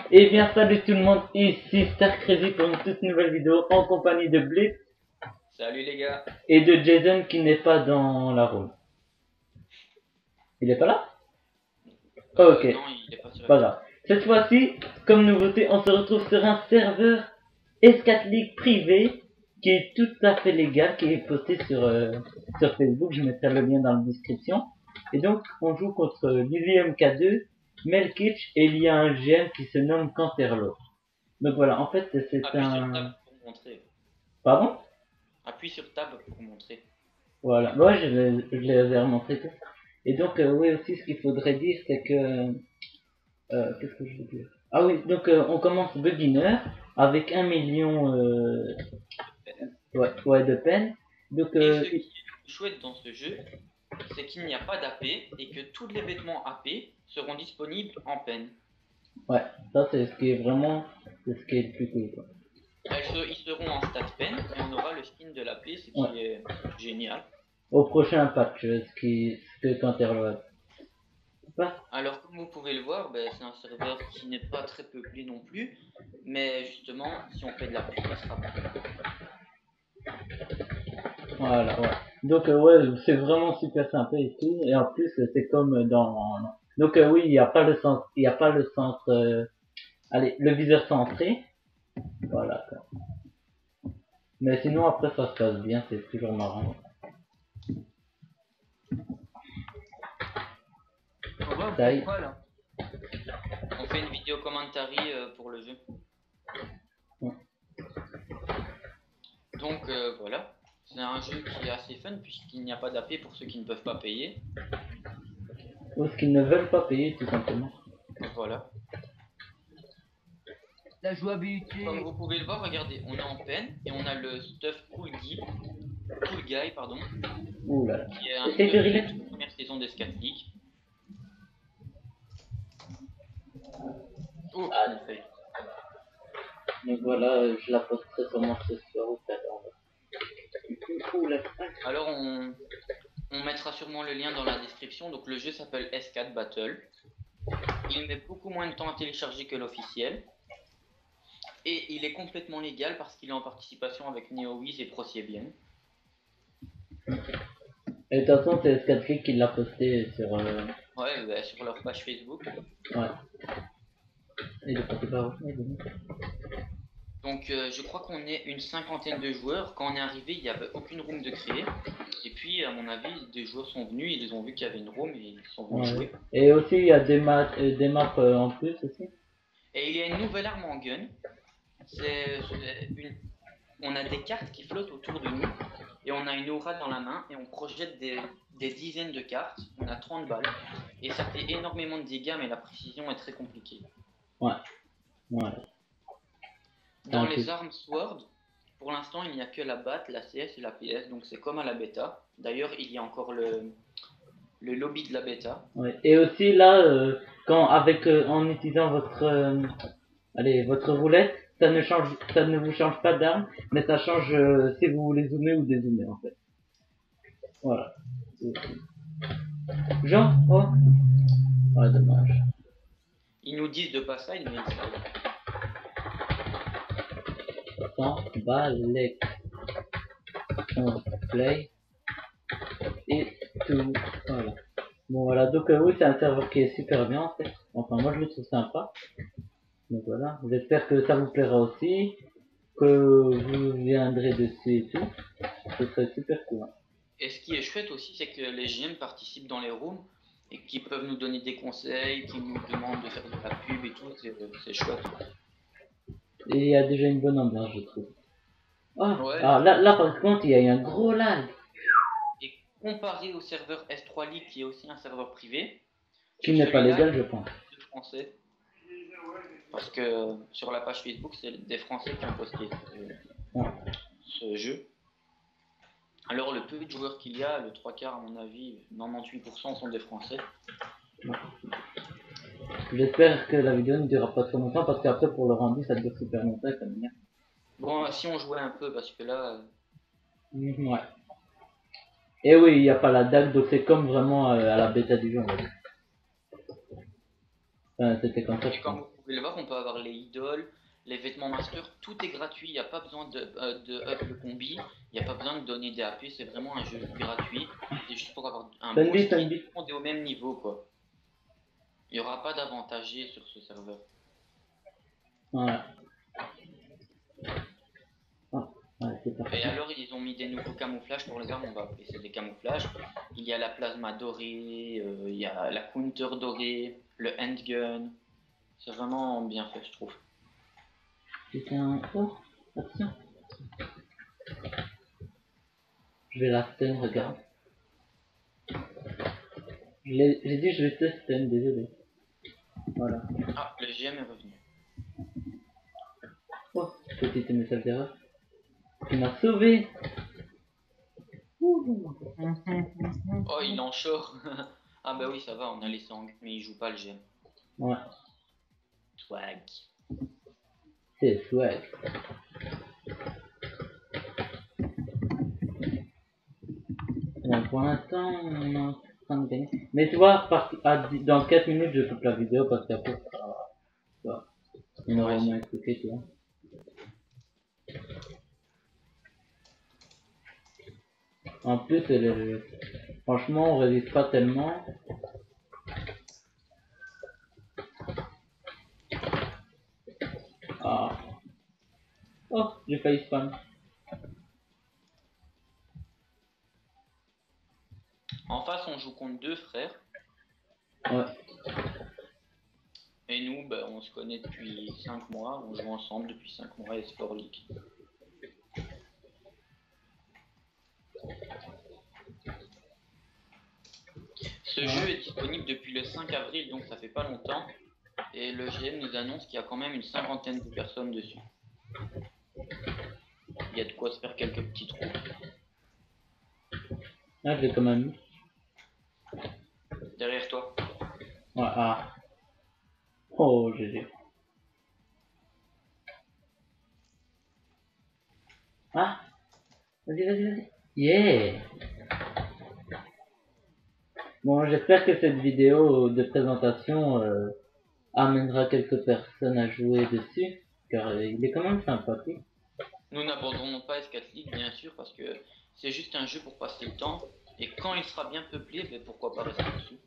Et bien salut tout le monde, ici Star Crazy pour une toute nouvelle vidéo en compagnie de Blitz. Salut les gars. Et de Jason qui n'est pas dans la room. Il est pas là? Ok, Non, il est pas sur pas grave. Cette fois-ci, comme nouveauté, on se retrouve sur un serveur S4 League privé qui est tout à fait légal, qui est posté sur Facebook, je mettrai le lien dans la description. Et donc, on joue contre Lily MK2, Melkitch et il y a un GM qui se nomme Canterlo. Donc voilà, en fait, c'est Appuie sur tab un... pour montrer. Pardon? Appuie sur tab pour montrer. Voilà, ouais, je les ai remontrés tout. Et donc, oui, aussi, ce qu'il faudrait dire, c'est que... qu'est-ce que je veux dire? Ah oui, donc on commence beginner avec 1 million ouais, de peine. Donc, Et ce qui est chouette dans ce jeu, c'est qu'il n'y a pas d'AP et que tous les vêtements AP seront disponibles en peine. ouais, ça c'est ce qui est vraiment, c'est ce qui est le plus cool, quoi. Ils seront en stat pen et on aura le skin de l'AP, ce qui est génial. Au prochain patch, ce que Canterlo a. Alors comme vous pouvez le voir, c'est un serveur qui n'est pas très peuplé non plus, mais justement, si on fait de la pub, il sera pas. Voilà, ouais. Donc, ouais, c'est vraiment super sympa et tout. Et en plus, c'est comme dans... Donc, oui, il n'y a pas le centre, il n'y a pas le centre, allez, le viseur centré. Voilà, quoi. Mais sinon, après, ça se passe bien, c'est toujours marrant. Taille. On fait une vidéo commentary pour le jeu. Ouais. Donc voilà, c'est un jeu qui est assez fun puisqu'il n'y a pas d'AP pour ceux qui ne peuvent pas payer. Ou ce qu'ils ne veulent pas payer, tout simplement. Voilà. La jouabilité. Comme vous pouvez le voir, regardez, on est en peine et on a le stuff Cool Guy, pardon, Ouh là là. qui est un C'est stuff de la la première saison des Scat League. Oh, mon fail. Donc voilà, je la posterai sûrement ce soir ou peut-être. Ouh là. Alors on mettra sûrement le lien dans la description. Donc le jeu s'appelle S4 Battle. Il met beaucoup moins de temps à télécharger que l'officiel. Et il est complètement légal parce qu'il est en participation avec NeoWiz et ProSieBien. Et de toute façon, c'est Scatflick qui l'a posté sur... Ouais, sur leur page Facebook. Ouais. Il est passé par où? Donc je crois qu'on est une cinquantaine de joueurs. Quand on est arrivé, il n'y avait aucune room de créer. Et puis, à mon avis, des joueurs sont venus, ils ont vu qu'il y avait une room et ils sont venus jouer. Et aussi, il y a des maps en plus aussi. Et il y a une nouvelle arme en gun. On a des cartes qui flottent autour de nous. Et on a une aura dans la main et on projette des dizaines de cartes. On a 30 balles. Et ça fait énormément de dégâts, mais la précision est très compliquée. Ouais. Ouais. Dans les armes Sword, pour l'instant, il n'y a que la BAT, la CS et la PS, donc c'est comme à la bêta. D'ailleurs, il y a encore le lobby de la bêta. Ouais. Et aussi là, en utilisant votre roulette, ça ne vous change pas d'arme, mais ça change si vous voulez zoomer ou dézoomer en fait. Voilà. Jean, oh. Ouais, dommage. Ils nous disent de pas ça, ils nous disent ça. Balek. On play. Et tout. Voilà. Bon voilà, donc oui, c'est un serveur qui est super bien en fait. Enfin, moi je le trouve sympa. Donc voilà, j'espère que ça vous plaira aussi, que vous viendrez dessus et tout. Ce serait super cool. Et ce qui est chouette aussi, c'est que les GM participent dans les rooms et qui peuvent nous donner des conseils, qui nous demandent de faire de la pub et tout, c'est chouette. Et il y a déjà une bonne ambiance, je trouve. Ah, ouais. Ah là par contre, il y a eu un gros lag. Et comparé au serveur S3 League, qui est aussi un serveur privé, qui n'est pas légal, je pense. De français. Parce que sur la page Facebook, c'est des Français qui ont posté ce jeu. Alors le peu de joueurs qu'il y a, le 3 quarts à mon avis, 98% sont des Français. J'espère que la vidéo ne durera pas trop longtemps parce qu'après pour le rendu ça dure super longtemps ça m'énerve. Bon, si on jouait un peu parce que là... Ouais. Et oui, il n'y a pas la dague, donc c'est comme vraiment à la bêta du jeu on va dire. Enfin, c'était comme ça. Et comme vous pouvez le voir, on peut avoir les idoles, les vêtements master, tout est gratuit, il n'y a pas besoin de up le combi, il n'y a pas besoin de donner des AP, c'est vraiment un jeu gratuit, c'est juste pour avoir un beau Sandy, skin, Sandy. tout le monde est au même niveau quoi. Il n'y aura pas d'avantagé sur ce serveur. Voilà. Ah, ouais, c'est Et parti. alors ils ont mis des nouveaux camouflages pour les armes, on va appeler ça des camouflages. Il y a la plasma dorée, il y a la counter dorée, le handgun, c'est vraiment bien fait je trouve. C'est un... Oh, attention. Je vais la stun, regarde. J'ai dit je vais te stun, désolé. Voilà. Ah, le GM est revenu. Oh, petit message d'erreur. Tu m'as sauvé. Ouh. Oh, il est en short. Ah bah oui, ça va, on a les sangs, mais il joue pas le GM. Ouais, Swag. c'est swag. Bon, pour l'instant, on est en train de gagner. Mais tu vois, dans 4 minutes, je coupe la vidéo parce qu'après, on aura au moins expliqué, tu vois. En plus, franchement, on résiste pas tellement. Ah. Oh, j'ai failli spam. En face, on joue contre deux frères. Ouais. Et nous, bah, on se connaît depuis 5 mois. On joue ensemble depuis 5 mois et Sport League. Ce jeu est disponible depuis le 5 avril, donc ça fait pas longtemps. Et le GM nous annonce qu'il y a quand même une cinquantaine de personnes dessus. Il y a de quoi se faire quelques petits trous. Ah, je l'ai quand même mis. Derrière toi. Ouais, ah. Oh, GG. Ah. Vas-y, vas-y, vas-y. Yeah. Bon, j'espère que cette vidéo de présentation amènera quelques personnes à jouer dessus, car il est quand même sympathique. Nous n'abandonnons pas S4 League, bien sûr, parce que c'est juste un jeu pour passer le temps. Et quand il sera bien peuplé, ben pourquoi pas rester dessus.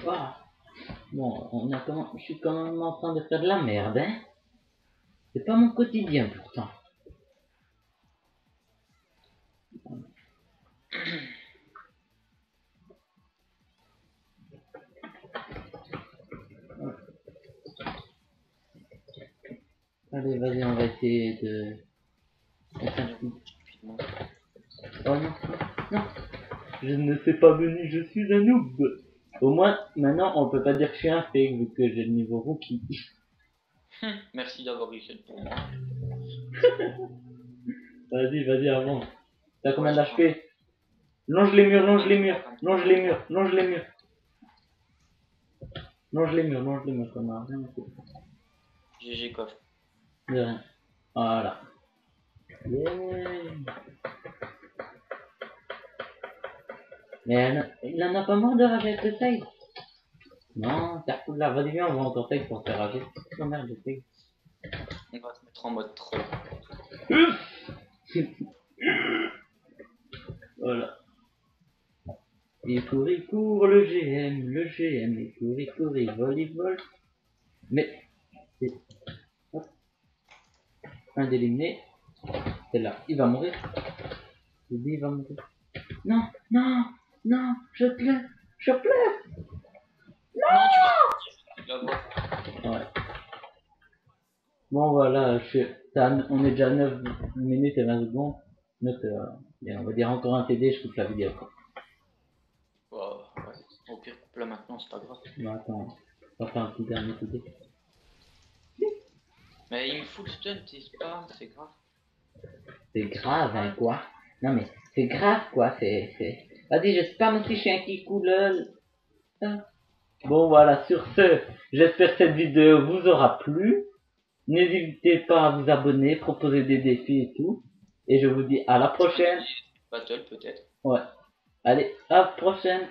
Wow. Bon, je suis quand même en train de faire de la merde, hein. C'est pas mon quotidien pourtant. Allez, vas-y, on va essayer de... Oh non, non, je ne sais pas venir, je suis un noob. Au moins, maintenant, on peut pas dire que je suis un fake vu que j'ai le niveau rookie. Merci d'avoir eu cette pour moi. Vas-y, vas-y, avance. T'as combien d'HP? Longe les murs, longe les murs, longe les murs, longe les murs. Longe les murs, ça m'a rien fait. GG coffre. De rien. Voilà. Yeah. Mais il en a pas marre de rager avec le save. Non, t'as fou de la vas-y, viens, on va encore save pour te faire rager. Oh merde, je save. On va se mettre en mode troll. Voilà. Il court, le GM, il court, il vole. Mais, hop, un d'éliminé. C'est là, il va mourir. Je dis, il va mourir. Non, non, non, je pleure. Non, tu vas voir. Ouais. Bon, voilà, on est déjà à 9 minutes et 20 secondes. Et on va dire encore un TD, je coupe la vidéo. Oh, ouais. Au pire, coupe là maintenant, c'est pas grave. Non, attends, on va faire un petit dernier TD. Mais il me fout le stun, tes spam, c'est grave. C'est grave, hein, quoi. Non, mais c'est grave, quoi. Vas-y, je spam aussi, je suis un kikou, lol. Bon, voilà, sur ce, j'espère que cette vidéo vous aura plu. N'hésitez pas à vous abonner, proposer des défis et tout. Et je vous dis à la prochaine. Battle, peut-être. Ouais. Allez, à la prochaine.